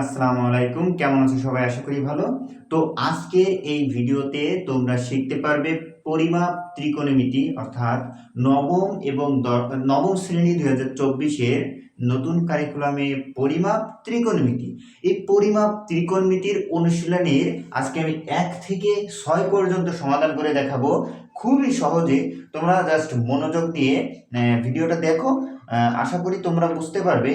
আসসালামু আলাইকুম। কেমন আছো সবাই? আশা করি ভালো। তো আজকে এই ভিডিওতে তোমরা শিখতে পারবে পরিমাপ ত্রিকোণমিতি অর্থাৎ নবম এবং নবম শ্রেণী 2024-এর নতুন কারিকুলামে পরিমাপ ত্রিকোণমিতি। এই পরিমাপ ত্রিকোণমিতির অনুশীলনের আজকে আমি 1 থেকে 6 পর্যন্ত সমাধান করে দেখাবো খুবই সহজে। তোমরা জাস্ট মনোযোগ দিয়ে ভিডিওটা দেখো। আশা করি তোমরা বুঝতে পারবে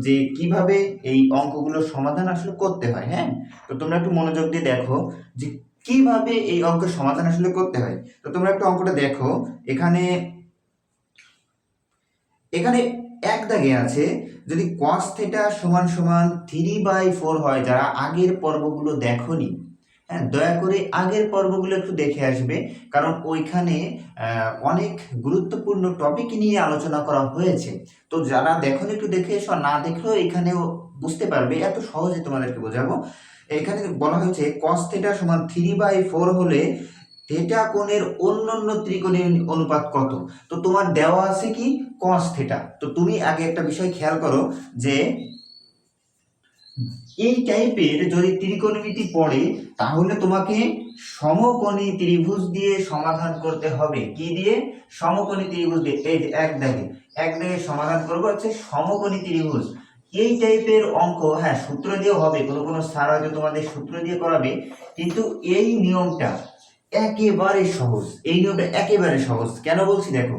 যে কিভাবে এই অঙ্কগুলো সমাধান আসলে করতে হয়। হ্যাঁ, তো তোমরা একটু মনোযোগ দিয়ে দেখো যে কিভাবে এই অঙ্কের সমাধান আসলে করতে হয়। তো তোমরা একটু অঙ্কটা দেখো। এখানে এখানে এক দাগে আছে, যদি cos θ সমান সমান 3/4 হয়, যারা আগের পর্বগুলো দেখোনি, হ্যাঁ, দয়া করে আগের পর্বগুলো একটু দেখে আসবে, কারণ ওইখানে অনেক গুরুত্বপূর্ণ টপিক নিয়ে আলোচনা করা হয়েছে। তো যারা দেখোনি একটু দেখে এসো, না দেখলেও এখানেও বুঝতে পারবে, এত সহজে তোমাদেরকে বোঝাবো। এখানে বলা হয়েছে cos θ সমান 3/4 হলে থেটা কোণের অন্যান্য ত্রিকোণের অনুপাত কত। তো তোমার দেওয়া আছে কি cos θ। তো তুমি আগে একটা বিষয় খেয়াল করো যে এই টাইপের যদি ত্রিকোণমিতি পড়ে তাহলে তোমাকে সমকোণী ত্রিভুজ দিয়ে সমাধান করতে হবে। কি দিয়ে? সমকোণী ত্রিভুজ দিয়ে। এই যে এক দাগে সমাধান করবো হচ্ছে সমকোণী ত্রিভুজ। এই টাইপের অঙ্ক, হ্যাঁ, সূত্র দিয়েও হবে, কোনো স্যার হয়তো তোমাদের সূত্র দিয়ে করাবে, কিন্তু এই নিয়মটা একেবারে সহজ। এই নিয়মটা একেবারে সহজ কেন বলছি দেখো।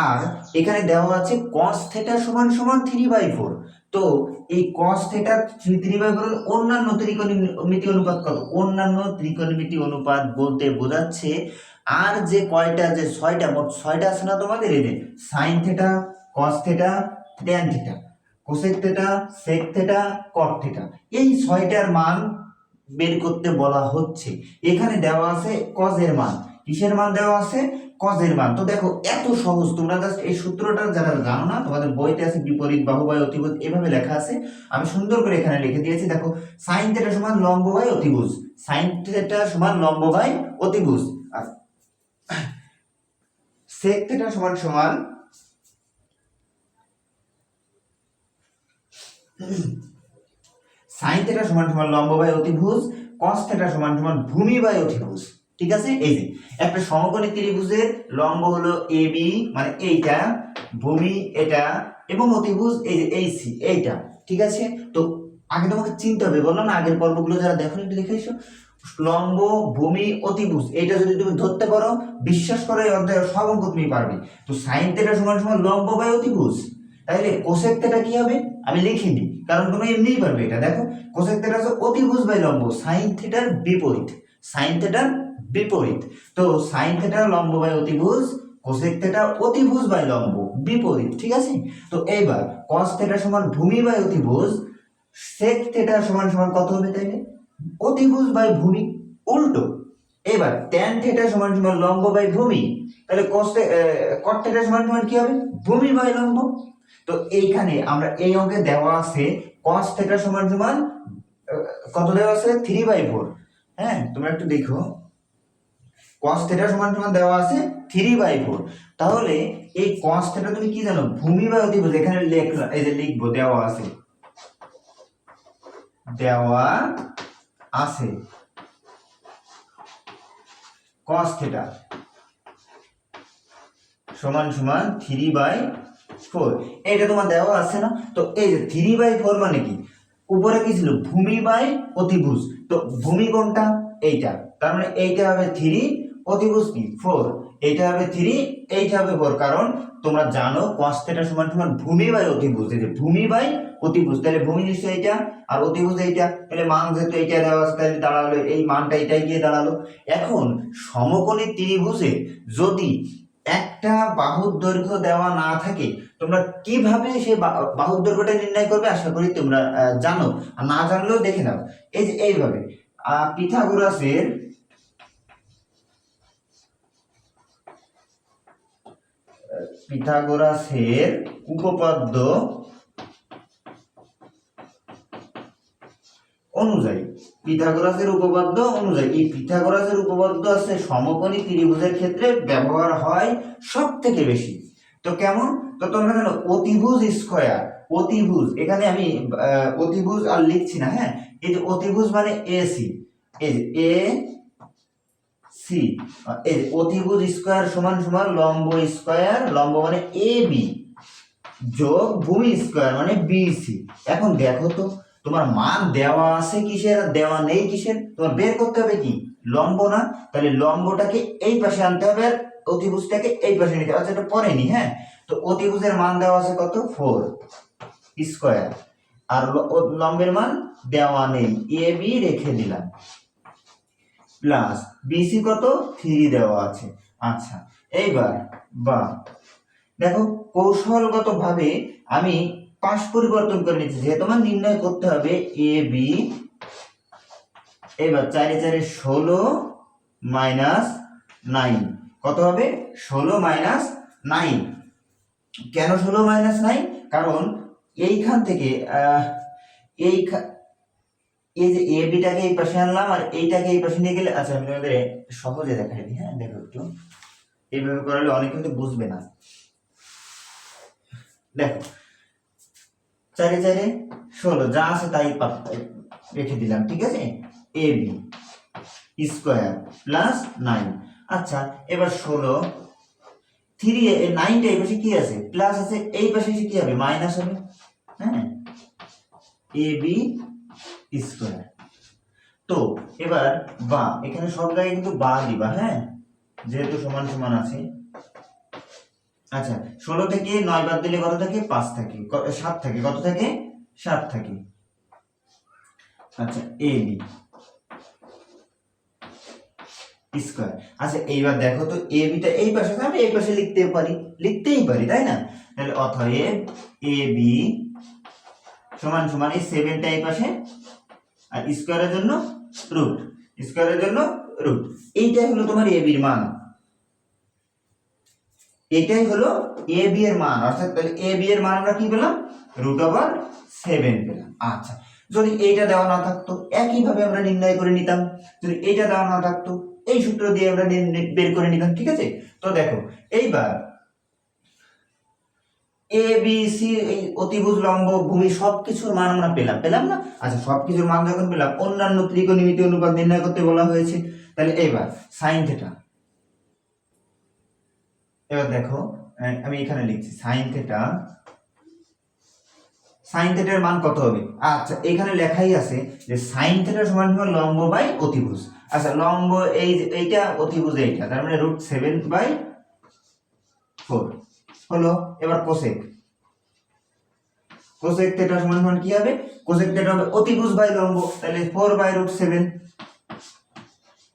আর এখানে দেওয়া আছে cos θ সমান সমান 3/4। তো এই cos θ 3/4 অন্যান্য ত্রিকোণমিতি অনুপাত কত? অন্যান্য ত্রিকোণমিতি অনুপাত বলতে বোঝাচ্ছে আর যে কয়টা, যে 6টা, মোট 6টা আছে না তোমাদের, এই যে sin θ, cos θ, tan θ, cosec θ, sec θ, cot θ, এই 6টার মান বের করতে বলা হচ্ছে। এখানে দেওয়া আছে cos এর মান। কিসের মান দেওয়া আছে? cos এর মান। তো দেখো এত সহজ, তোমরা জাস্ট এই সূত্রটা যারা জানো না, তোমাদের বইতে আছে বিপরীত বাহু বাই অতিভুজ এভাবে লেখা আছে, আমি সুন্দর করে এখানে লিখে দিয়েছি। দেখো sin θ সমান লম্ব বাই অতিভুজ, sin θ সমান লম্ব বাই অতিভুজ, আর sec θ সমান সমান sin θ সমান সমান লম্ব বাই অতিভুজ, cos θ সমান সমান ভূমি বাই অতিভুজ। ঠিক আছে? এই যে একটা সমকোণী ত্রিভুজের লম্ব হলো AB, মানে এইটা, ভূমি এটা, এবং অতিভুজ এই যে AC, এইটা। ঠিক আছে? তো আগে তোমাকে চিনতে হবে, বললাম না আগের পর্বগুলো যারা দেখো একটু দেখে এসো। লম্ব, ভূমি, অতিভুজ, এটা যদি তুমি ধরতে পারো, বিশ্বাস করো এই অধ্যায়ের সব অঙ্ক তুমি পারবে। তো sin θ সমান সমান লম্ব বাই অতিভুজ, তাইলে cosec θ কি হবে? আমি লিখিনি, কারণ তুমি এমনিই পারবে এটা। দেখো cosec θ হচ্ছে অতিভুজ বাই লম্ব, sin θ এর বিপরীত, sin θ এর বিপরীত। তো sin θ লম্ব বাই অতিভুজ, cosec θ অতিভুজ বাই লম্ব, বিপরীত। ঠিক আছে? তো এইবার cos θ সমান ভূমি বাই অতিভুজ, sec θ সমান সমান কত হবে তাইলে? অতিভুজ বাই ভূমি, উল্টো। এবার tan θ সমান সমান লম্ব বাই ভূমি, তাহলে cot θ সমান সমান কি হবে? ভূমি বাই লম্ব। তো এইখানে আমরা এই অঙ্কে দেওয়া আছে cos θ সমান সমান কত দেওয়া আছে? 3/4। হ্যাঁ, তোমরা একটু দেখো, cos θ সমান সমান দেওয়া আছে 3/4। তাহলে এই cos θ তুমি কি জানো? ভূমি বাই অতিভুজ। এখানে লেখলা, এই যে লিখবো, দেওয়া আছে cos θ সমান সমান 3/4, এটা তোমার দেওয়া আছে না? তো এই যে 3/4 মানে কি? উপরে কি ছিল? ভূমি বাই অতিভুজ। তো ভূমি কোনটা? এইটা, তার মানে এইটা হবে 3, অতিভুজ কি? 4, এইটা হবে 3, এইটা হবে 4, কারণ তোমরা জানো cos θ সমান সমান ভূমি বাই অতিভুজ। এই যে ভূমি বাই অতিভুজ, তাহলে ভূমি নিশ্চয়ই এইটা আর অতিভুজ এইটা, তাহলে মান যেহেতু এইটা দেওয়া আছে, তাহলে দাঁড়ালো এই মানটা এটাই গিয়ে দাঁড়ালো। এখন সমকোণী ত্রিভুজে যদি একটা বাহুর দৈর্ঘ্য দেওয়া না থাকে, তোমরা কিভাবে সেই বাহুর দৈর্ঘ্যটা নির্ণয় করবে আশা করি তোমরা জানো, আর না জানলেও দেখে নাও। এই যে এইভাবে পিথাগোরাসের উপপাদ্য অনুযায়ী, এই পিথাগোরাসের উপপাদ্য আছে সমকোণী ত্রিভুজের ক্ষেত্রে ব্যবহার হয় সব থেকে বেশি। তো কেমন? তো তোমরা জানো অতিভুজ স্কয়ার অতিভুজ, এখানে আমি অতিভুজ আর লিখছি না, হ্যাঁ, এই যে অতিভুজ মানে এসি, এই যে এ সি, এই অতিভুজ স্কয়ার সমান সমান লম্ব স্কয়ার, লম্ব মানে এ বি যোগ ভূমি স্কয়ার মানে বিসি। এখন দেখো তো তোমার মান দেওয়া আছে কিসের আর দেওয়া নেই কিসের, তোমার বের করতে হবে কি লম্ব না, তাহলে লম্বটাকে এই পাশে আনতে হবে আর অতিভুজটাকে এই পাশে নিতে হবে। আচ্ছা এটা পরে নি, হ্যাঁ, তো অতিভুজের মান দেওয়া আছে কত 4 স্কয়ার, আর লম্বের মান দেওয়া নেই, এ বি রেখে দিলাম, প্লাস বিসি কত 3 দেওয়া আছে। আচ্ছা এইবার বা দেখো কৌশলগত ভাবে আমি পাশ পরিবর্তন করে নিচ্ছি, যেহেতু আমার নির্ণয় করতে হবে এ বি। এবার 4 এ 4 16 মাইনাস 9 কত হবে 16 মাইনাস 9। কেন 16 মাইনাস 9? কারণ এইখান থেকে এই যে এ বিটাকে এই পাশে আনলাম আর এইটাকে এই পাশে নিয়ে গেলে, আচ্ছা আমি তোমাদের সহজে দেখাই দিই, হ্যাঁ দেখো একটু, এইভাবে করলে অনেক কিন্তু বুঝবে না। দেখো 4 এ 4 16 যা আছে তাই রেখে দিলাম, ঠিক আছে, এ বি স্কয়ার প্লাস 9। আচ্ছা এবার 16 3 এ 9টা এই পাশে কি আছে প্লাস আছে, এই পাশে এসে কি হবে মাইনাস হবে, হ্যাঁ, এ বি স্কয়ার। তো এবার বা এখানে সব জায়গায় কিন্তু বা দিবা, হ্যাঁ, যেহেতু সমান সমান আছে। আচ্ছা 16 থেকে 9 বাদ দিলে কত থাকে 5 থাকে, 7 থাকে, কত থাকে 7 থাকে। আচ্ছা এ বি স্কয়ার। আচ্ছা এইবার দেখো তো এ বিটা এই পাশে, আমি এই পাশে লিখতেই পারি তাই না, তাহলে অতএব এ বি সমান সমান এই 7টা এই পাশে আর স্কয়ারের জন্য রুট, স্কয়ারের জন্য রুট। এইটাই হলো তোমার এ বির মান, এটাই হলো এ বি এর মান, অর্থাৎ তাহলে এ বি এর মান আমরা কি পেলাম √7 পেলাম। আচ্ছা যদি এইটা দেওয়া না থাকতো একইভাবে আমরা নির্ণয় করে নিতাম, যদি এইটা দেওয়া না থাকতো এই সূত্র দিয়ে আমরা বের করে নিতাম, ঠিক আছে। তো দেখো এইবার এ বি সি এই অতিভুজ লম্ব ভূমি সবকিছুর মান আমরা পেলাম না। আচ্ছা সবকিছুর মান যখন পেলাম, অন্যান্য ত্রিকোণমিতি অনুপাত নির্ণয় করতে বলা হয়েছে, তাহলে এইবার সাইন থিটা, এবার দেখো আমি এখানে লিখছি সাইন থিটার মান কত হবে। আচ্ছা এখানে লেখাই আছে যে সাইন থিটা সমান সমান লম্ব বাই অতিভুজ। আচ্ছা লম্ব এইটা, অতিভুজ এইটা, তার মানে √7/4 হলো। এবার কোসেক থিটা সমান সমান কি হবে, কোসেক থিটা হবে অতিভুজ বাই লম্ব, তাহলে 4/√7।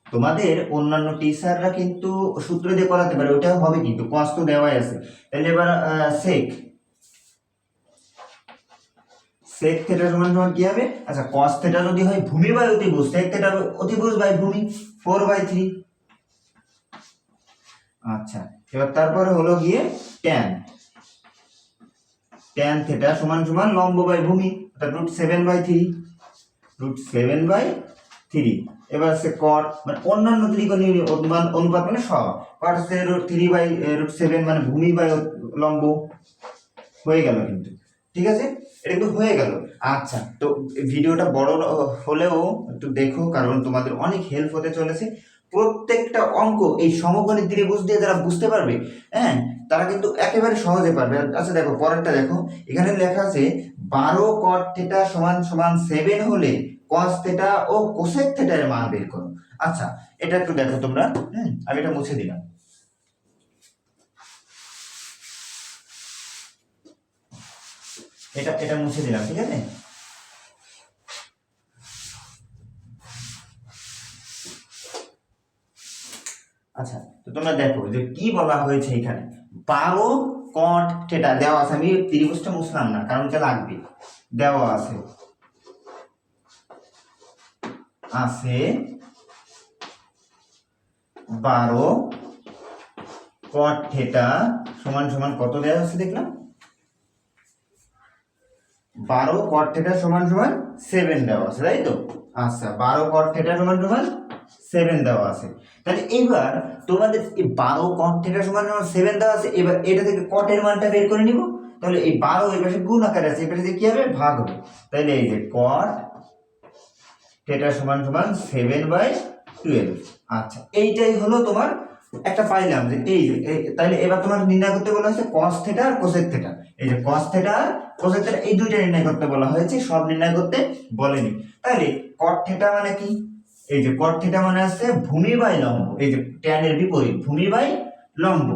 তোমাদের অন্যান্য টিচাররা কিন্তু সূত্র দিয়ে করাতে পারে, ওটাও হবে কিন্তু cos তো দেওয়াই আছে। তাহলে এবার sec থিটা সমান সমান কি হবে, আচ্ছা cos থিটা যদি হয় ভূমি বাই অতিভুজ, sec থিটা হবে অতিভুজ বাই ভূমি 4/3। আচ্ছা এবার তারপরে হলো গিয়ে tan থিটা সমান সমান লম্ব বাই ভূমি, অর্থাৎ √7/3। এবার আছে cot, মানে অন্যান্য ত্রিকোণীয় অনুপাত মানে সব, cot হচ্ছে √3/√7 মানে ভূমি বাই লম্ব, হয়ে গেল কিন্তু, ঠিক আছে, এটা কিন্তু হয়ে গেল। আচ্ছা তো ভিডিওটা বড় হলেও একটু দেখো, কারণ তোমাদের অনেক হেল্প হতে চলেছে। প্রত্যেকটা অঙ্ক এই সমকোণী ত্রিভুজ দিয়ে যারা বুঝতে পারবে, হ্যাঁ, তারা কিন্তু একেবারে সহজে পারবে। আচ্ছা দেখো পরেরটা দেখো, এখানে লেখা আছে 12 cot থিটা সমান সমান 7 হলে cos থিটা ও cosec থিটা এর মান বের করো। আচ্ছা এটা একটু দেখো তোমরা, আমি এটা মুছে দিলাম। এটা মুছে দিলাম, ঠিক আছে। আচ্ছা তো তোমরা দেখো যে কি বলা হয়েছে এখানে, 12 cot থিটা দেওয়া আছে, আমি ত্রিভুজটা মুছলাম না কারণ এটা লাগবে, দেওয়া আছে 12 cot থিটা সমান সমান কত দেওয়া আছে দেখলাম, 12 cot থিটা সমান সমান 7 দেওয়া আছে, তাই তো। আচ্ছা 12 cot থিটা সমান সমান 7 দেওয়া আছে, তাহলে এইবার তোমাদের এই 12 cot থিটা সমান সমান 7 দেওয়া আছে, এবার এটা থেকে cot এর মানটা বের করে নিব। তাহলে এই 12 এই পাশে গুণ আকারে আছে, এই পাশে কি হবে ভাগ হবে, তাহলে এই যে cot থিটা সমান সমান 7/12। আচ্ছা এইটাই হলো তোমার একটা পাইলাম যে এই যে তাহলে এবার তোমার নির্ণয় করতে বলা হয়েছে cos থিটা আর cosec থিটা। এই যে cos থিটা আর cosec থিটা এই দুইটা নির্ণয় করতে বলা হয়েছে, সব নির্ণয় করতে বলেনি। তাহলে cot থিটা মানে কি, এই যে cot থিটা মানে আছে ভূমি বাই লম্ব, এই যে tan এর বিপরীত ভূমি বাই লম্ব।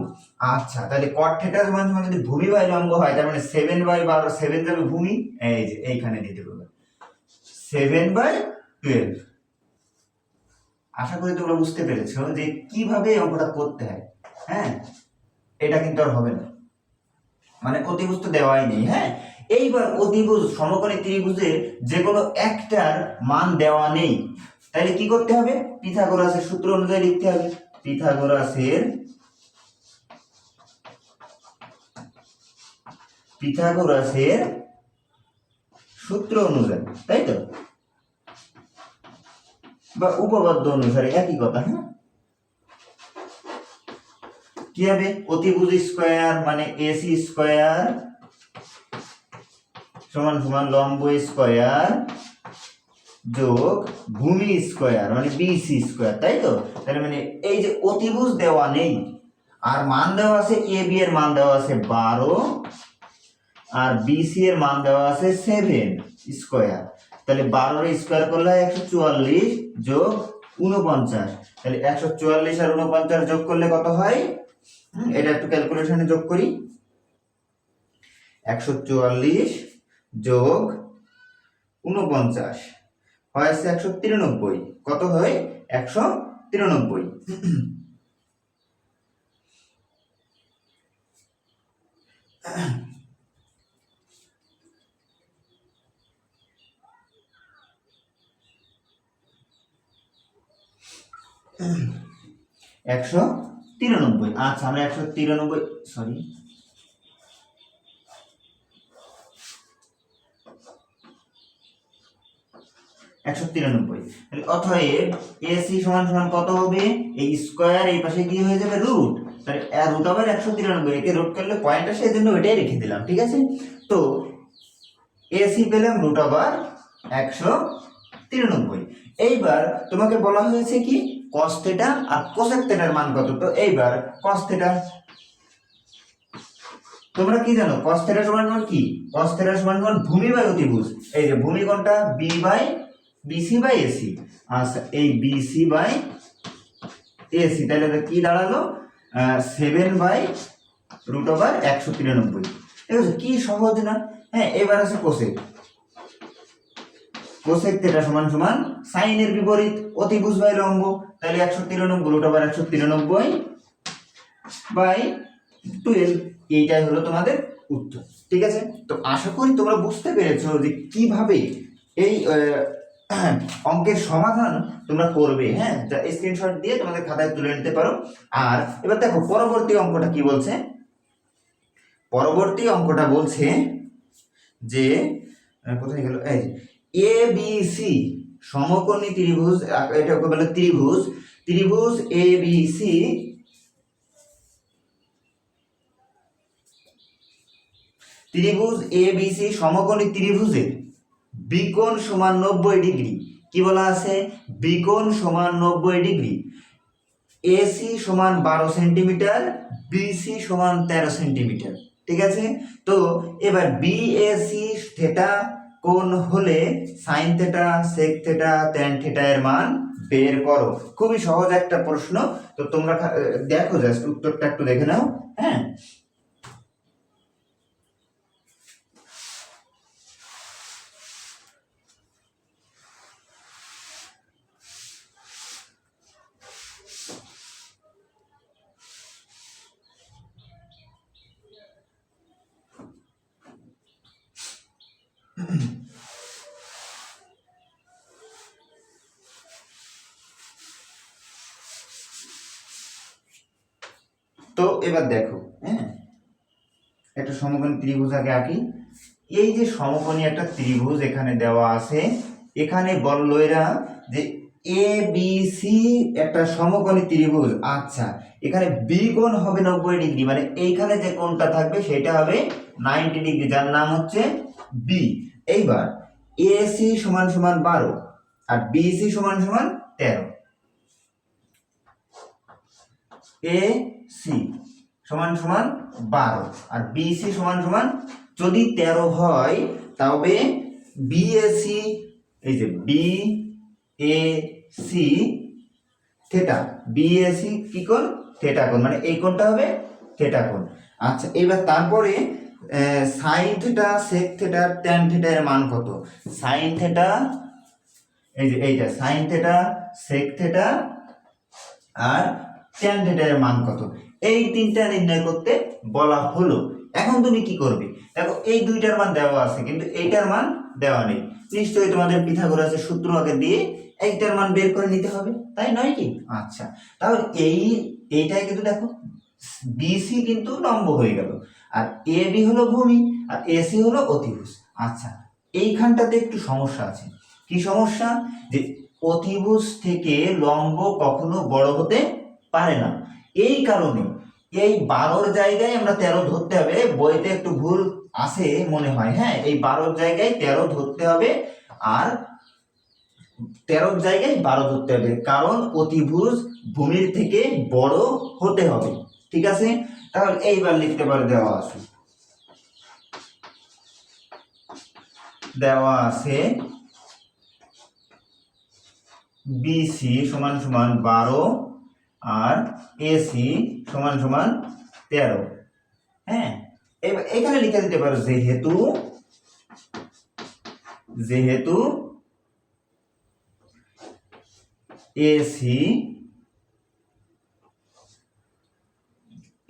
আচ্ছা তাহলে cot থিটা সমান সমান যদি ভূমি বাই লম্ব হয় তার মানে 7/12, 7 যাবে ভূমি, এই যে এইখানে দিতে হবে 7/12। আশা করি তোমরা বুঝতে পেরেছো যে কিভাবে অঙ্কটা করতে হয়। হ্যাঁ এটা কিন্তু আর হবে না, মানে অতিভুজ তো দেওয়াই নেই। হ্যাঁ এইবার অতিভুজ সমকোণী ত্রিভুজের যে কোনো একটার মান দেওয়া নেই, তাহলে কি করতে হবে, পিথাগোরাসের সূত্র অনুযায়ী লিখতে হবে। পিথাগোরাসের সূত্র অনুযায়ী, তাই তো, বা উপপাদ্য অনুসারে একই কথা। হ্যাঁ কি হবে, অতিভুজ স্কয়ার মানে এসি স্কয়ার সমান সমান লম্ব স্কয়ার যোগ ভূমি স্কয়ার মানে বিসি স্কয়ার, তাই তো। তার মানে এই যে অতিভুজ দেওয়া নেই আর মান দেওয়া আছে, এ বি এর মান দেওয়া আছে 12 আর বিসি এর মান দেওয়া আছে 7 স্কয়ার, তাহলে 12 এর স্কয়ার করলে 144 যোগ 49, তাহলে 144 আর 49 যোগ করলে কত হয়, এটা একটু ক্যালকুলেশনে যোগ করি, 144 যোগ 49 হয় 193, কত হয় 193। একশো 93। আচ্ছা আমরা 193, সরি 193, অতএব এসি সমান সমান কত হবে, এই স্কয়ার এই পাশে কি হয়ে যাবে রুট, তাহলে রুট আবার 193, একে রুট করলে পয়েন্ট আসে, এজন্য ওইটাই রেখে দিলাম, ঠিক আছে। তো এসি পেলাম রুট আবার 193। এইবার তোমাকে বলা হয়েছে কি cos থিটা আর cosec থিটার মান কত, তো এইবার cos থিটা তোমরা কি জানো, cos থিটা সমান সমান কি, cos থিটা সমান সমান ভূমি বাই অতিভুজ, এই যে ভূমি কোণটা B by BC by AC, আচ্ছা এই বিসি বাই এসি, তাহলে এটা কি দাঁড়ালো 7/√193, ঠিক আছে, কি সহজ না। হ্যাঁ এবার আছে কোসেক, কোসেক থিটা সমান সমান সাইন এর বিপরীত অতিভুজ বাই লম্ব, তাহলে 193√193/12, এইটাই হলো তোমাদের উত্তর, ঠিক আছে। তো আশা করি তোমরা বুঝতে পেরেছো যে কিভাবে এই অঙ্কের সমাধান তোমরা করবে। হ্যাঁ যা স্ক্রিনশট দিয়ে তোমাদের খাতায় তুলে নিতে পারো। আর এবার দেখো পরবর্তী অঙ্কটা কি বলছে, পরবর্তী অঙ্কটা বলছে যে কোথায় গেল, এই এ বি সি সমকোণী ত্রিভুজ, এটা বলে ত্রিভুজ, ত্রিভুজ এ বি সি ত্রিভুজ এ বি সি সমকোণী ত্রিভুজের বিকোণ সমান 90 ডিগ্রি, কি বলা আছে, বিকোণ সমান 90 ডিগ্রি, এসি সমান 12 সেন্টিমিটার, বিসি সমান 13 সেন্টিমিটার, ঠিক আছে। তো এবার বিএসি থিটা কোণ হলে sine theta sec theta tan theta এর মান বের করো। খুবই সহজ একটা প্রশ্ন, তো তোমরা দেখো জাস্ট উত্তরটা একটু দেখে নাও। হ্যাঁ তো এবার দেখো, হ্যাঁ একটা সমকোণী ত্রিভুজ আগে আঁকি। এই যে সমকোণী একটা ত্রিভুজ এখানে দেওয়া আছে, এখানে বললো এরা যে এ বি সি একটা সমকোণী ত্রিভুজ। আচ্ছা, এখানে বি কোণ হবে 90 ডিগ্রি, মানে এইখানে যে কোণটা থাকবে সেটা হবে 90 ডিগ্রি, যার নাম হচ্ছে বি। এইবার এ সি সমান সমান 12 আর বি সি সমান সমান 13। এ সি সমান সমান 12 আর বি সি সমান সমান, যদি 13 হয় তবে বি এ সি, এই যে B A C theta, B A C কি কোণ? থেটা কোণ, মানে এই কোণটা হবে থেটা কোণ। আচ্ছা, এবার তারপরে sine theta, sec theta, tan theta এর মান কত? সাইন থেটা, এই যে এইটা সাইন থেটা, সেক থেটা আর ট্যান থেটা এর মান কত? এই তিনটা নির্ণয় করতে বলা হলো। এখন তুমি কি করবে? দেখো এই দুইটার মান দেওয়া আছে কিন্তু এইটার মান দেওয়া নেই। নিশ্চয়ই তোমাদের পিথাগোরাসের সূত্র আগে দিয়ে এইটার মান বের করে নিতে হবে, তাই নয় কি? আচ্ছা, তাহলে এইটাই কিন্তু দেখো বিসি কিন্তু লম্ব হয়ে গেল, আর এ বি হলো ভূমি আর এসি হলো অতিভুজ। আচ্ছা, এইখানটাতে একটু সমস্যা আছে। কি সমস্যা? যে অতিভুজ থেকে লম্ব কখনো বড় হতে পারে না। এই কারণে এই 12 জায়গায় আমরা 13 ধরতে হবে। বইতে একটু ভুল আছে মনে হয়, হ্যাঁ, এই 12 জায়গায় 13 ধরতে হবে আর 13 জায়গায় 12 ধরতে হবে, কারণ অতিভুজ ভূমির থেকে বড় হতে হবে। ঠিক আছে, তাহলে এইবার লিখতে পারে দেওয়া আছে বিসি সমান সমান 12 আর এসি সমান সমান 13। হ্যাঁ, এবার এখানে লিখে দিতে পারো যেহেতু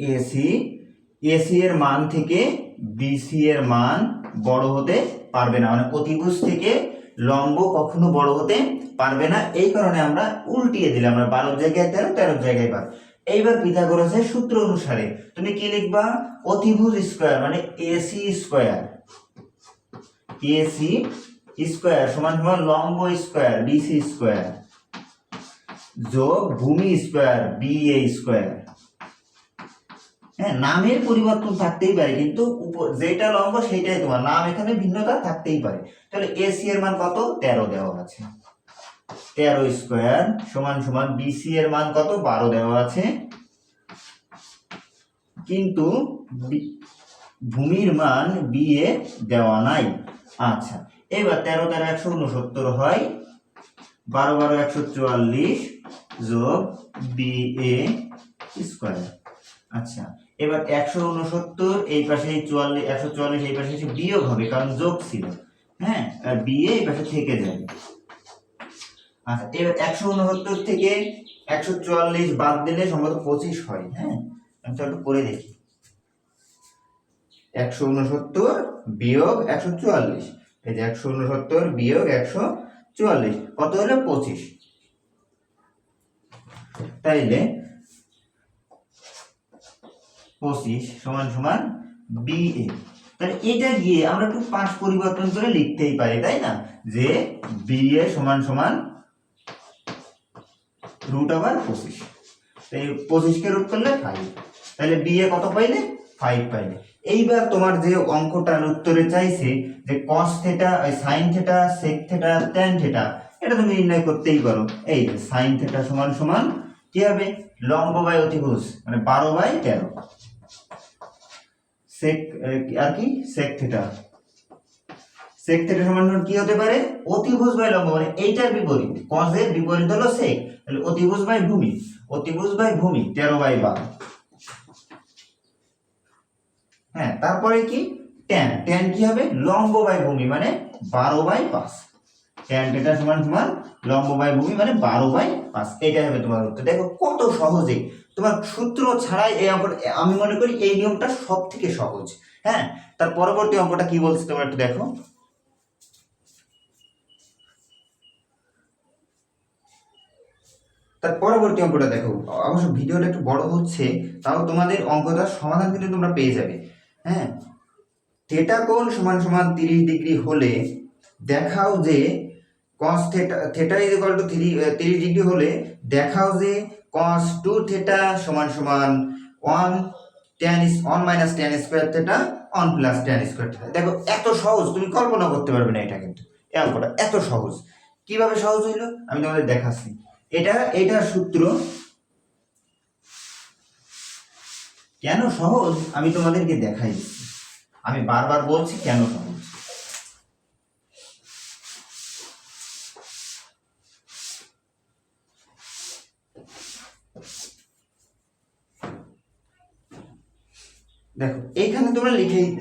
এসি এর মান থেকে বিসি এর মান বড় হতে পারবে না, মানে অতিভুজ থেকে লম্ব কখনো বড় হতে পারবে না। এই কারণে আমরা উল্টিয়ে দিলাম, আমরা 12 জায়গায় 13, 13 জায়গায় 12। এইবার পিথাগোরাসের সূত্র অনুসারে তুমি কি লিখবা? অতিভুজ স্কয়ার মানে এসি স্কয়ার সমান সমান লম্ব স্কয়ার বিসি স্কয়ার যোগ ভূমি স্কয়ার বিএ স্কয়ার। হ্যাঁ, নামের পরিবর্তন থাকতেই পারে কিন্তু যেটা লম্ব সেটাই তোমার, নাম এখানে ভিন্নতা থাকতেই পারে। তাহলে এসি এর মান কত? 13 দেওয়া আছে, 13 স্কয়ার সমান সমান বিসি এর মান কত? 12 দেওয়া আছে, কিন্তু ভূমির মান বি এ দেওয়া নাই। আচ্ছা, এবার 13 13 169 হয়, 12 12 144 যোগ বি এ স্কয়ার। আচ্ছা, এবার 169 এই পাশে 44 144 এই পাশে এসে বিয়োগ হবে কারণ যোগ ছিল, হ্যাঁ, আর বি এ এই পাশে থেকে যাবে। আচ্ছা, এবার 169 থেকে 144 বাদ দিলে সম্ভবত 25 হয়। হ্যাঁ, আমি তো একটু করে দেখি। 169 বিয়োগ 144, এই যে 169 বিয়োগ 144 কত হলো? 25। তাইলে 25 সমান সমান বিএ। তাহলে এটা গিয়ে আমরা একটু পাশ পরিবর্তন করে লিখতেই পারি, তাই না? যে বিএ সমান সমান √25। তাই 25 কে রুট করলে 5, তাহলে বিএ কত পাইলে? 5 পাইলে। এইবার তোমার যে অঙ্কটার উত্তরে চাইছে যে cos theta, sin theta, sec theta, tan theta, এটা তুমি নির্ণয় করতেই পারো। এই যে sin থেটা সমান সমান কি হবে? লম্ব বাই অতিভুজ মানে 12/13। sec আর কি sec থেটা সমান কি হতে পারে? অতিভুজ বাই লম্ব, মানে এইটার বিপরীত, cos এর বিপরীত হলো sec, তাহলে অতিভুজ বাই ভূমি 13/12। হ্যাঁ, তারপরে কি tan কি হবে? লম্ব বাই ভূমি মানে 12/5। tan θ সমান সমান লম্ব বাই ভূমি মানে 12/5। এটাই হবে তোমার উত্তর। দেখো কত সহজে, তোমার সূত্র ছাড়াই এই অঙ্কটা, আমি মনে করি এই নিয়মটা সব থেকে সহজ। হ্যাঁ, তার পরবর্তী অঙ্কটা কি বলছে তোমরা একটু দেখো। তার পরবর্তী অঙ্কটা দেখো, অবশ্য ভিডিওটা একটু বড় হচ্ছে, তাও তোমাদের অঙ্কটার সমাধান কিন্তু তোমরা পেয়ে যাবে। হ্যাঁ, থেটা কোণ সমান সমান 30 ডিগ্রি হলে দেখাও যে cos theta is equal to 30 degree হলে দেখাও যে cos 2 theta সমান সমান 1 minus tan square theta 1 plus tan square theta। দেখো এত সহজ, তুমি কল্পনা করতে পারবে না এটা, কিন্তু এই অঙ্কটা এত সহজ। কিভাবে সহজ হইলো আমি তোমাদের দেখাচ্ছি। এটা সূত্র কেন সহজ আমি তোমাদেরকে দেখাই দিচ্ছি। আমি বারবার বলছি কেন সহজ। দেখো এইখানে তোমরা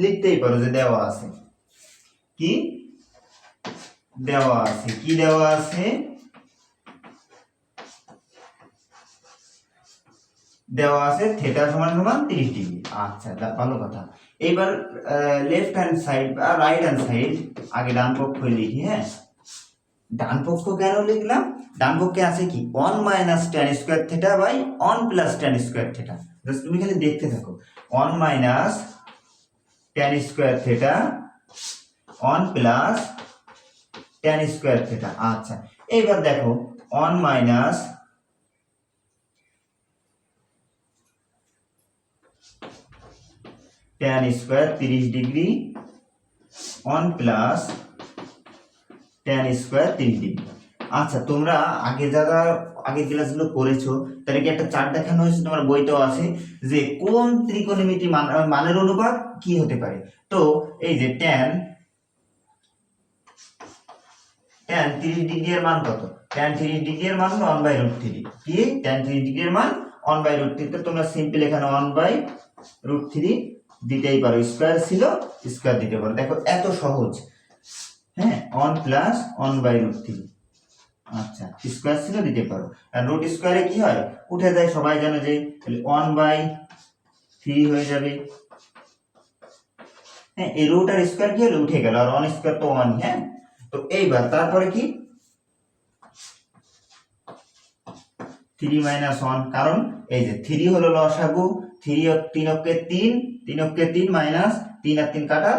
লিখতেই পারো যে দেওয়া আছে কি দেওয়া আছে থিটা সমান সমান 30 ডিগ্রি। আচ্ছা ভালো কথা। এবার লেফট হ্যান্ড সাইড আর রাইট হ্যান্ড সাইড আগে ডান পক্ষ লিখি। হ্যাঁ, ডান পক্ষ কেন লিখলাম? ডান পক্ষে আছে কি 1 minus tan square theta by 1 plus tan square theta. Just তুমি খালি দেখতে থাকো। 1 minus tan square theta 1 plus tan square theta. আচ্ছা এইবার দেখো 1 minus tan square 30 degree 1 plus tan square 30 degree. আচ্ছা তোমরা আগের ক্লাসগুলো করেছো, তাহলে কি একটা চার্ট দেখানো হয়েছে তোমার বইতেও আছে যে কোন ত্রিকোণমিতি মানের অনুপাত কি হতে পারে। তো এই যে tan 30 ডিগ্রি এর মান কত? tan 30 ডিগ্রি এর মান 1/√3। কি tan 30 ডিগ্রি এর মান 1/√3। তো তোমরা সিম্পল এখানে 1/√3 দিতেই পারো, স্কয়ার ছিল স্কয়ার দিতে পারো। দেখো এত সহজ। হ্যাঁ 1 প্লাস 1/√3। আচ্ছা স্কয়ার ছিল দিতে পারো। আর রুট স্কয়ারে কি হয় উঠে যায়, সবাই জানে যে 1/3 হয়ে যাবে। হ্যাঁ এই রুট আর স্কয়ার কি হলো উঠে গেল, আর 1 স্কয়ার তো 1। হ্যাঁ তো এইবার তারপরে কি 3 মাইনাস 1, কারণ এই যে 3 হলো লসাগু, 3 অক্ষে 3 মাইনাস 3 আর 3 কাটা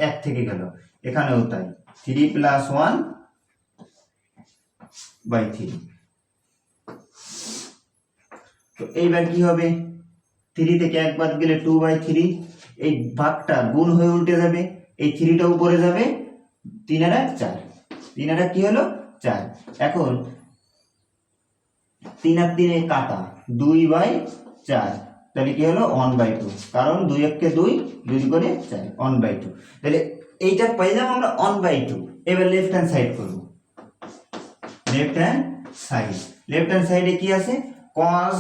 1 থেকে গেল, এখানেও তাই 3 প্লাস 1/3। তো এইবার কি হবে 3 থেকে 1 বাদ গেলে 2/3, এই ভাগটা গুণ হয়ে উল্টে যাবে, এই 3টা উপরে যাবে, 3 আর 1 4, 3 আর 1 কি হলো 4। এখন 3 আর 3 কাটা 2/4, তাহলে কি হলো 1/2, কারণ 2 একে 2, 2 করে 4, 1/2। তাহলে এইটা পাইলাম আমরা 1/2। এবার লেফট হ্যান্ড সাইড করব। লেফট হ্যান্ড সাইডে কি আছে cos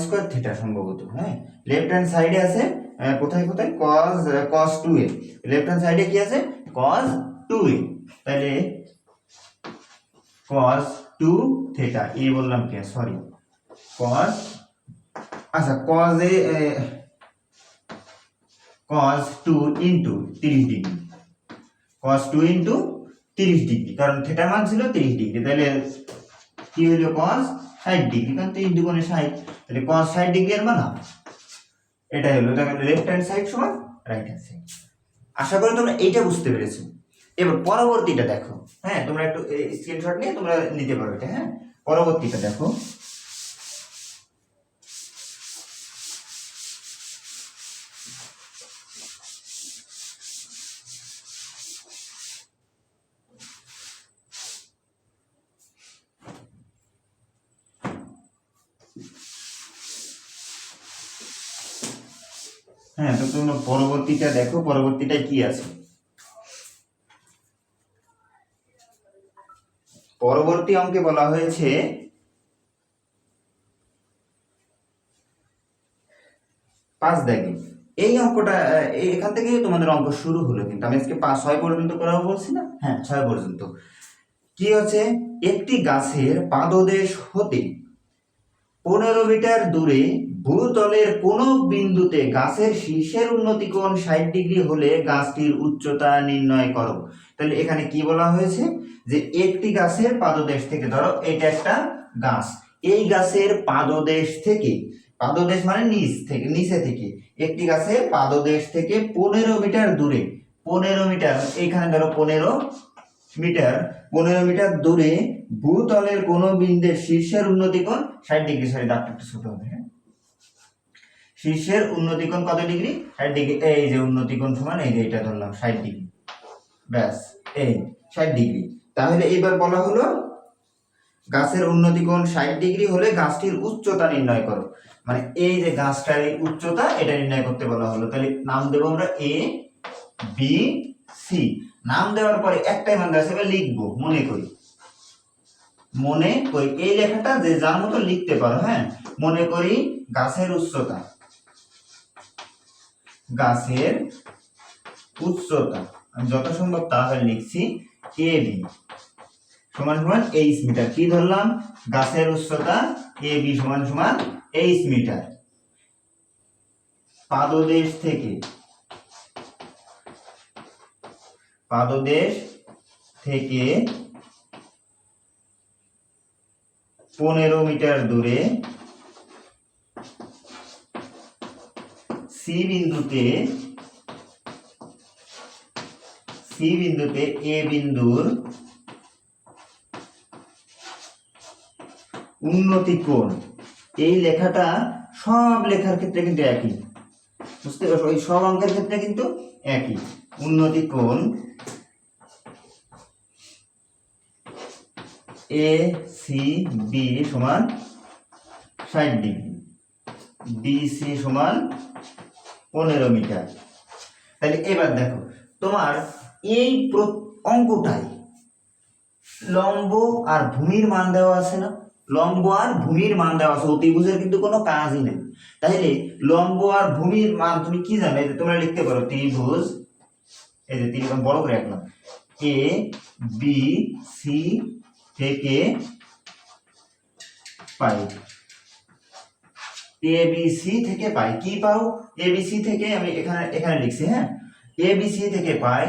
স্কয়ার থিটা সম্ভবত। হ্যাঁ লেফট হ্যান্ড সাইডে আছে কোথায় cos 2a। লেফট হ্যান্ড সাইডে কি আছে cos 2a। তাহলে cos 2 থিটা এ বললাম কি সরি cos, আচ্ছা cos 2 into 30 degree, cos 2 into 30 degree, কারণ থিটা মান ছিল 30 ডিগ্রি। তাহলে কি হলো cos 60 ডিগ্রি, কারণ 30 দুগুণে 60, তাহলে cos 60 ডিগ্রি এর মান এটা হলো। তাহলে লেফট হ্যান্ড সাইড সমান রাইট হ্যান্ড সাইড। আশা করি তোমরা এইটা বুঝতে পেরেছো। এবার পরবর্তীটা দেখো। হ্যাঁ তোমরা একটু স্ক্রিনশট নিয়ে তোমরা নিতে পারো এটা। হ্যাঁ পরবর্তীটা দেখো। হ্যাঁ তো তোমরা পরবর্তীটা দেখো, পরবর্তীটা কি আছে। পরবর্তী অঙ্কে বলা হয়েছে 5 দাগে। এই অঙ্কটা এখান থেকে তোমাদের অঙ্ক শুরু হলো, কিন্তু আমি আজকে 6 পর্যন্ত করাবো বলছি না। হ্যাঁ 6 পর্যন্ত কি হচ্ছে, একটি গাছের পাদদেশ হতে 15 মিটার দূরে ভূতলের কোন বিন্দুতে গাছের শীর্ষের উন্নতি কোণ 60 ডিগ্রি হলে গাছটির উচ্চতা নির্ণয় করো। তাহলে এখানে কি বলা হয়েছে যে একটি গাছের পাদদেশ থেকে, ধরো এটা একটা গাছ, এই গাছের পাদদেশ থেকে, পাদদেশ মানে নিচে থেকে একটি গাছের পাদদেশ থেকে 15 মিটার দূরে, 15 মিটার, এইখানে ধরো 15 মিটার, 15 মিটার দূরে ভূতলের কোন বিন্দুর শীর্ষের উন্নতি কোণ 60 ডিগ্রি। সরি, দাগটা একটু ছোট হবে। হ্যাঁ, শীর্ষের উন্নতি কোণ কত ডিগ্রি? 60 ডিগ্রি। এই যে উন্নতি কোণ সমান এই যে এটা ধরলাম 60 ডিগ্রি, ব্যাস এই 60 ডিগ্রি। তাহলে এবার বলা হলো গাছের উন্নতি কোণ 60 ডিগ্রি হলে গাছটির উচ্চতা নির্ণয় করো। মানে এই যে গাছটার এই উচ্চতা এটা নির্ণয় করতে বলা হলো। তাহলে নাম দেবো আমরা এ বি সি। নাম দেওয়ার পরে একটাই মান দেওয়া আছে, এবার লিখবো। মনে করি এই লেখাটা যে যার মতো লিখতে পারো। হ্যাঁ, মনে করি গাছের উচ্চতা আমি যত সম্ভব তাহলে লিখছি এ বি সমান সমান এইচ মিটার। কি ধরলাম? গাছের উচ্চতা এ বি সমান সমান এইচ মিটার। পাদদেশ থেকে 15 মিটার দূরে সি বিন্দুতে এ বিন্দুর উন্নতি কোণ। এই লেখাটা সব লেখার ক্ষেত্রে কিন্তু একই, বুঝতে পারছো? এই সব অঙ্কের ক্ষেত্রে কিন্তু একই। উন্নতি কোণ এ সি বি সমান 60 ডিগ্রি, বিসি সমান 15 মিটার। তাহলে এবার দেখো, তোমার এই অঙ্কটাই লম্ব আর ভূমির মান দেওয়া আছে না? লম্ব আর ভূমির মান দেওয়া আছে, অতিভুজের কিন্তু কোনো কাজই নেই। তাহলে লম্ব আর ভূমির মান তুমি কি জানো? তোমরা লিখতে পারো ত্রিভুজ, এই যে ত্রিভুজ বড় করে রাখলাম, এ বি সি থেকে পাই, এবিসি থেকে পাই। কি পাও? এবিসি থেকে আমি এখানে লিখছি। হ্যাঁ, এবিসি থেকে পাই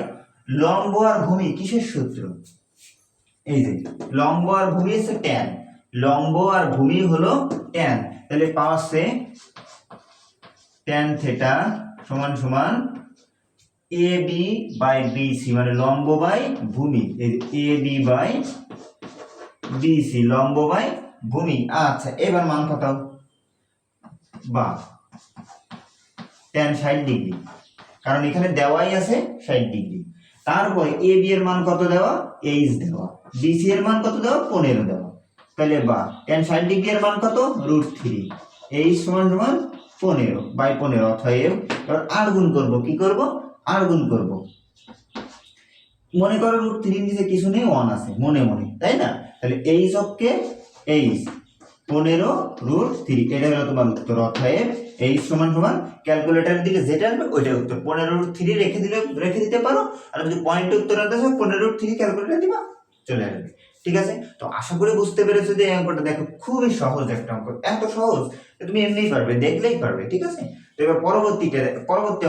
লম্ব আর ভূমি কিসের সূত্র? এই যে লম্ব আর ভূমি হচ্ছে ট্যান, লম্ব আর ভূমি হলো ট্যান। তাহলে পাওয়া আছে ট্যান থিটা সমান সমান এ বি বাই বিসি, মানে লম্ব বাই ভূমি। এ বি বাই বিসি, লম্ব বাই ভূমি। আচ্ছা, এবার মান কত? বা ট্যান 60 ডিগ্রি, কারণ এখানে দেওয়াই আছে 60 ডিগ্রি। তারপরে এ বি এর মান কত দেওয়া? এইচ দেওয়া। বিসি এর মান কত দেওয়া? 15 দেওয়া। তাহলে বা ট্যান 60 ডিগ্রি এর মান কত? √3। এইচ সমান সমান 15/15। অতএব এবার আর গুণ করবো। কি করব? আর গুণ করব। মনে করো √3 নিচে কিছু নেই, 1 আছে মনে মনে, তাই না? তাহলে এইচ অফকে এইচ 15√3, এটা হলো তোমার উত্তর। অতএব এইচ সমান সমান ক্যালকুলেটরের দিকে যেটা আসবে ওইটার উত্তর। 15√3 রেখে দিতে পারো, আর যদি পয়েন্টে উত্তর আনতে চাও 15√3 ক্যালকুলেটর দিবা, চলে আসবে। ঠিক আছে? তো আশা করি বুঝতে পেরেছো যে এই অঙ্কটা দেখো খুবই সহজ একটা অঙ্ক, এত সহজ তুমি এমনিই পারবে, দেখলেই পারবে। ঠিক আছে? তো এবার পরবর্তী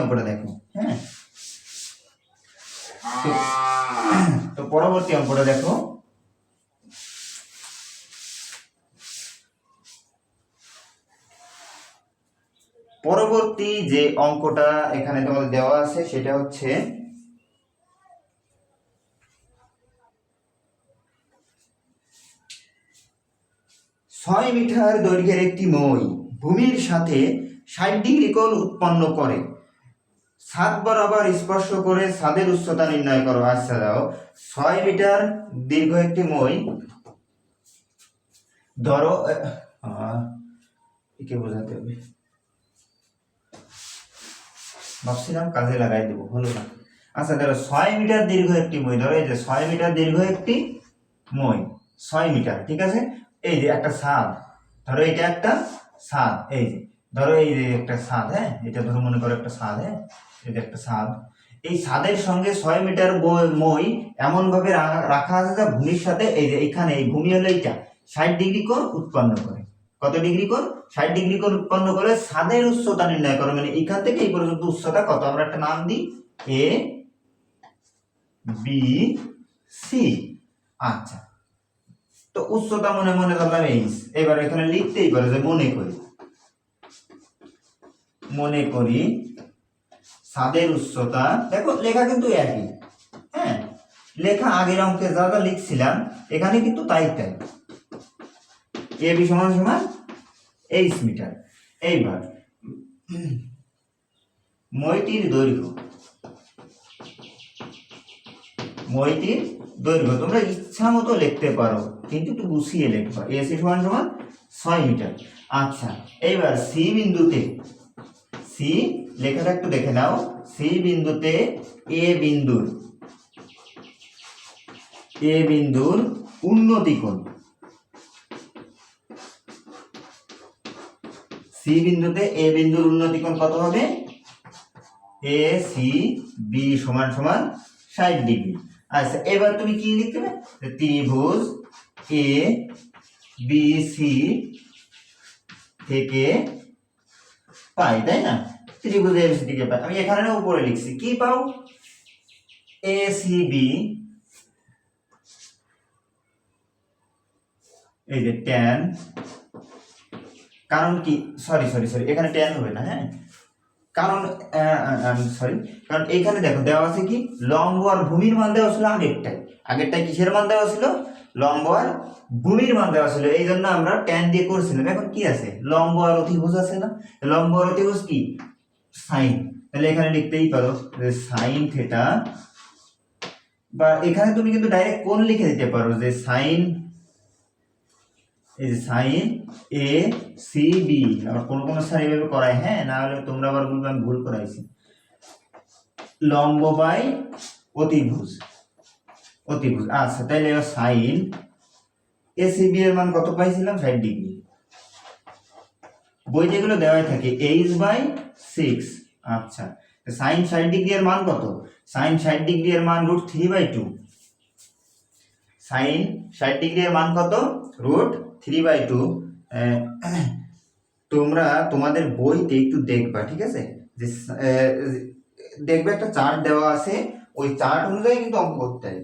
অঙ্কটা দেখো। হ্যাঁ, তো পরবর্তী অঙ্কটা দেখো। পরবর্তী যে অঙ্কটা এখানে তোমাদের দেওয়া আছে সেটা হচ্ছে 6 মিটার দৈর্ঘ্যের একটি মই ভূমির সাথে 60 ডিগ্রি কোণ উৎপন্ন করে, ছাদ বরাবর স্পর্শ করে ছাদের উচ্চতা নির্ণয় করো। আচ্ছা, দাও 6 মিটার দীর্ঘ একটি মই, ধরো একে বোঝাতে হবে, ভাবছিলাম কাজে লাগাই দেবো, হলো না। আচ্ছা, ধরো 6 মিটার দীর্ঘ একটি মই, ধরো এই যে 6 মিটার দীর্ঘ একটি মই, 6 মিটার। ঠিক আছে? এই যে একটা ছাদ, ধরো এটা একটা ছাদ, এই যে ধরো এই যে একটা ছাদ। হ্যাঁ, এটা ধরো মনে করো একটা ছাদ। হ্যাঁ, এটা একটা ছাদ। এই ছাদের সঙ্গে 6 মিটার মই এমন ভাবে রাখা আছে যে ভূমির সাথে এই যে এখানে এই ভূমি হলো এইটা 60 ডিগ্রি কোণ উৎপন্ন করে। কত ডিগ্রি কোণ? 60 ডিগ্রি কোণ উৎপন্ন করে ছাদের উচ্চতা নির্ণয় করো। মানে এখান থেকে এই পর্যন্ত উচ্চতা কত? আমরা একটা নাম দিই এ বি সি। আচ্ছা, তো উচ্চতা মনে মনে ধরলাম এইচ। এবার এখানে লিখতেই পারো যে মনে করি ছাদের উচ্চতা, দেখো লেখা কিন্তু একই, হ্যাঁ লেখা আগের অঙ্কে যা যা লিখছিলাম এখানে কিন্তু তাই তাই। এবি সমান সমান 8 মিটার। এইবার মইটির দৈর্ঘ্য, মইটির দৈর্ঘ্য তোমরা ইচ্ছা মতো লিখতে পারো কিন্তু একটু গুছিয়ে লিখবা। এসি সমান সমান 6 মিটার। আচ্ছা এইবার সি বিন্দুতে, সি লেখাটা একটু দেখে নাও, সি বিন্দুতে এ বিন্দুর উন্নতি কোণ, সি বিন্দুতে এ বিন্দুর উন্নতি কোণ কত হবে? এ সি বি সমান সমান 60 ডিগ্রি। আচ্ছা এবার তুমি কি লিখতে হবে? ত্রিভুজ এ বি সি থেকে পাই, তাই না? ত্রিভুজ এ বি সি থেকে পাই, আমি এখানে উপরে লিখছি কি পাও? এ সি বি, এই যে ট্যান, কারণ কি সরি এখানে ট্যান হবে না, হ্যাঁ কারণ সরি, কারণ এইখানে দেখো দেওয়া আছে কি লম্ব আর ভূমির মান দেওয়া ছিল আগেরটাই কিসের মান দেওয়া ছিল? লম্ব আর ভূমির মান দেওয়া ছিল, এই জন্য আমরা ট্যান দিয়ে করছিলাম। এখন কি আছে? লম্ব আর অতিভুজ আছে না, লম্ব আর অতিভুজ কি সাইন, তাহলে এখানে লিখতেই পারো যে সাইন থিটা, বা এখানে তুমি কিন্তু ডাইরেক্ট কোণ লিখে দিতে পারো যে সাইন, এই যে সাইন এ সি বি, আবার কোন স্যার এইভাবে করায়, হ্যাঁ না হলে তোমরা আবার বলবে আমি ভুল করাইছি। লম্ব বাই অতিভুজ, আচ্ছা তাইলে এবার সাইন এ সি বি এর মান কত পাইছিলাম? 60 ডিগ্রি। বই যেগুলো দেওয়াই থাকে h/6। আচ্ছা সাইন 60 ডিগ্রি এর মান কত? সাইন 60 ডিগ্রি এর মান √3/2। সাইন 60 ডিগ্রি এর মান কত? √3/2। তোমরা তোমাদের বইতে একটু দেখবা, ঠিক আছে, যে দেখবে একটা চার্ট দেওয়া আছে, ওই চার্ট অনুযায়ী কিন্তু অঙ্ক করতে হবে।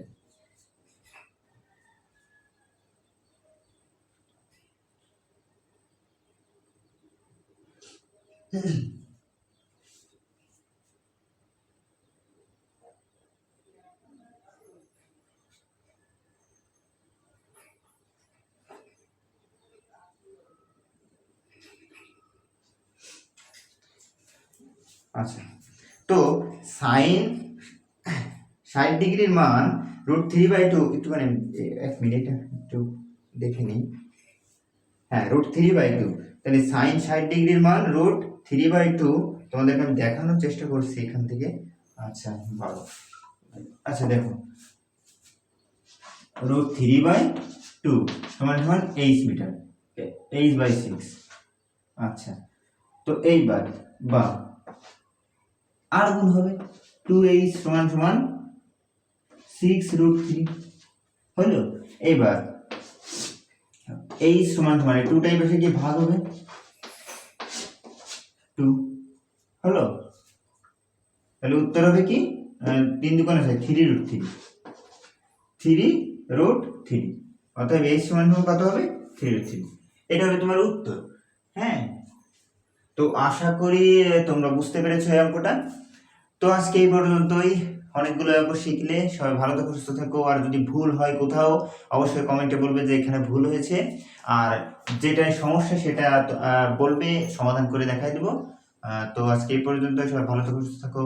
আচ্ছা তো সাইন 60 ডিগ্রির মান √3/2, একটু মানে 1 মিনিট একটু দেখে নিই, হ্যাঁ √3/2, তাহলে সাইন 60 ডিগ্রির মান √3/2, তোমাদেরকে আমি দেখানোর চেষ্টা করছি এখান থেকে। আচ্ছা 12, আচ্ছা দেখো √3/2 সমান সমান h মিটার, h/6। আচ্ছা তো এইবার বা আর গুণ হবে 2h সমান সমান 6√3 হলো। এইবার h সমান সমান 2টাই বসে কি ভাগ হবে 2 হলো, তাহলে উত্তর হবে কি 3 দুগুণে 6, 3√3, অতএব h সমান সমান কত হবে? 3√3। এটা হবে তোমার উত্তর। হ্যাঁ তো আশা করি তোমরা বুঝতে পেরেছো এই অঙ্কটা। তো আজকে এই পর্যন্তই, অনেকগুলো অঙ্ক শিখলে। সবাই ভালো থাকো, সুস্থ থাকো, আর যদি ভুল হয় কোথাও অবশ্যই কমেন্টে বলবে যে এখানে ভুল হয়েছে, আর যেটা সমস্যা সেটা বলবে, সমাধান করে দেখাই দেবো। তো আজকে এই পর্যন্ত, সবাই ভালো থাকো, সুস্থ থাকো।